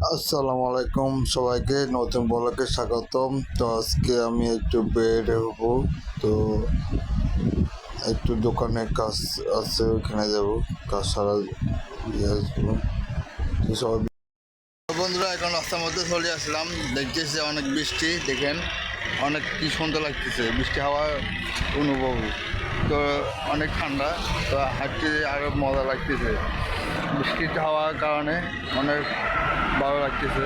আসসালামু আলাইকুম সবাইকে নতুন ব্লগে স্বাগতম। তো আজকে আমি একটু বের হব, তো একটু দোকানে কাজ আছে, ওখানে যাব, কাজ সারা দিয়ে আসবো। তো সবাই বন্ধুরা এখন রাস্তার মধ্যে চলে আসলাম, দেখতেছি অনেক বৃষ্টি, দেখেন অনেক কি সুন্দর লাগতেছে, বৃষ্টি হাওয়া অনুভব, তো অনেক ঠান্ডা, তো হাঁটতে আরও মজা লাগতেছে, বৃষ্টিতে হাওয়ার কারণে অনেক ভালো লাগতেছে।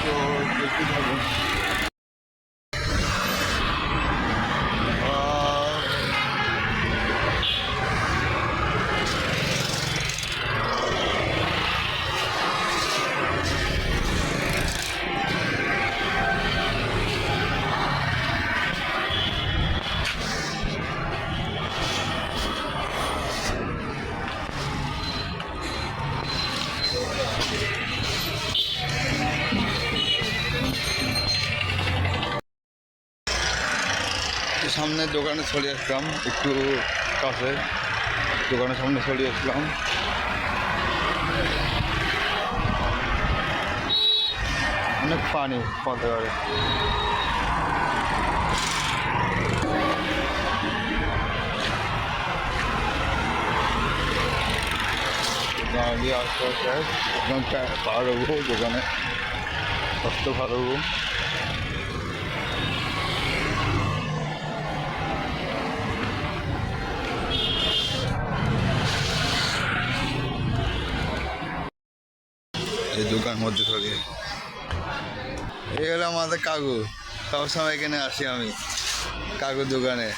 তো দেখতে থাকুন। সামনে দোকানে চলে আসলাম, একটু কাছে দোকানের সামনে চলে আসলাম। অনেক পানি পথে পারে, গাড়ি আসতে আসতে দোকানটা পার হবো, দোকানে কষ্ট পার হবো। এই দোকান মধ্যে চলে এই হলো আমাদের কাকু, সবসময় এখানে আসি আমি কাকুর দোকানে।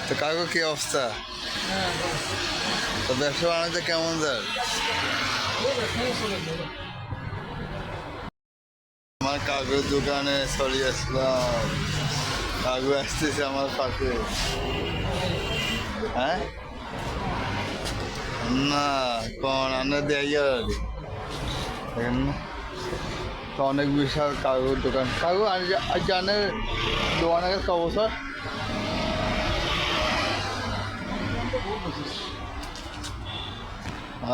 তো কাকু কি অবস্থা? তো ব্যবসা বাণিজ্য কেমন যায়? আমার কাকুর দোকানে চলে আসলাম, কাকু আসতেছে আমার পাশে। হ্যাঁ না, কোন আমরা দেয় দেখেন না, তো অনেক বিশাল কাকুর দোকান। কাকু আর জানে দোকানের ক বছর?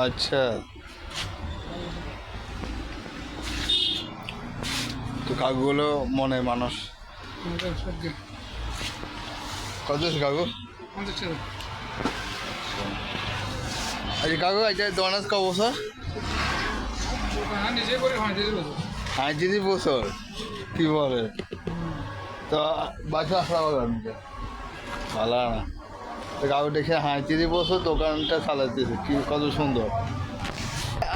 আচ্ছা, তো কাকুগুলো মনে মানুষ কত কাকু? আচ্ছা কাকু, আচ্ছা দোকানের ক বছর? 35 বছর? কি বলে? তো বাচ্চা আসা ভালো না, তো কাকু দেখে 35 বছর দোকানটা চালাইতেছে, কি কত সুন্দর।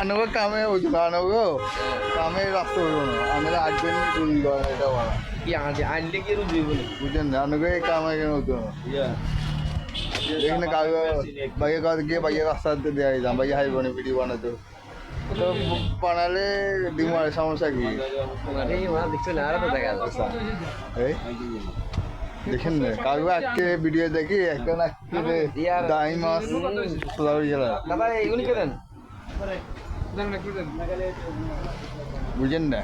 আনগো কামে হইতো না, আনগো কামে রাস্তা হইব না, আমরা আসবেন এটা বলা কি আনলে কি বুঝলেন না, আনগো এই কামে কেন হইতো না। এখানে কাকু ভাইয়ের কাছে গিয়ে ভাইয়ের রাস্তাতে দেওয়া দিতাম, ভাইয়া হাইব না ভিডিও বানাতো, তো বানালে ডিমার সমস্যা কি? এই দেখেন না কাকু আজকে ভিডিও দেখি একটা না দাই মাছ জেলা বুঝেন না।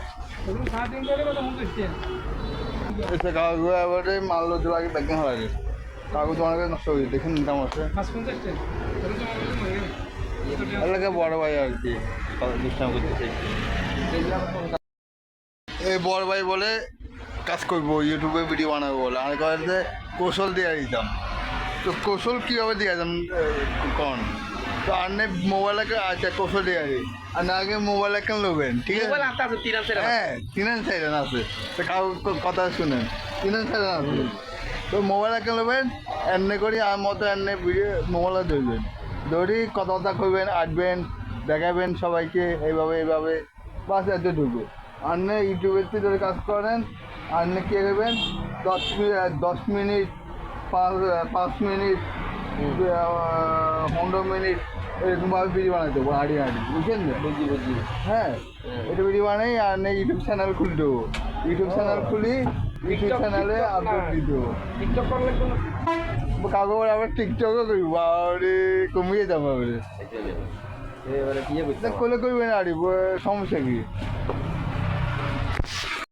কাকু এবারে মারলো তো আগে ব্যাগিং হারাবে, কাগজ অনেক নষ্ট হয়েছে, দেখেন কেমন আছে এলাকা বড় ভাই আর কি দুষ্টাম করতেছে। এই বড় ভাই বলে কাজ করবো, ইউটিউবে ভিডিও বানাবো বলে, আমি কাছে কৌশল দিয়ে দিতাম। তো কৌশল কীভাবে দিয়ে দিতাম কন? তো আর মোবাইল আচ্ছা কৌশল দিয়ে দিই, আর না আগে মোবাইল কেন নেবেন, ঠিক আছে? হ্যাঁ 3 আছে, তো কাউ কথা শুনেন, 3 আছে, তো মোবাইল কেন নেবেন, এমনি করি আমার মতো এমনি ভিডিও মোবাইলে ধরবেন, ধরি কথা কইবেন, আসবেন, দেখাবেন সবাইকে এইভাবে এইভাবে, বাস এতটুকু। আপনি ইউটিউবের ধরে কাজ করেন, আপনি কী করবেন 10 মিনিট 5 মিনিট 15 মিনিট এরকমভাবে ভিডিও বানাই দেবো, হাঁড়ি বুঝছেন না? বুঝি হ্যাঁ, এটা ভিডিও বানাই আর ইউটিউব চ্যানেল খুলে দেবো, ইউটিউব চ্যানেল খুলি, ইউটিউব চ্যানেলে আপলোড দিয়ে দেবো। টিকটক করলে কাগজ আবার টিকটকও করবো, আরে কমিয়ে যাবো করলে করবেন আর সমস্যা কি?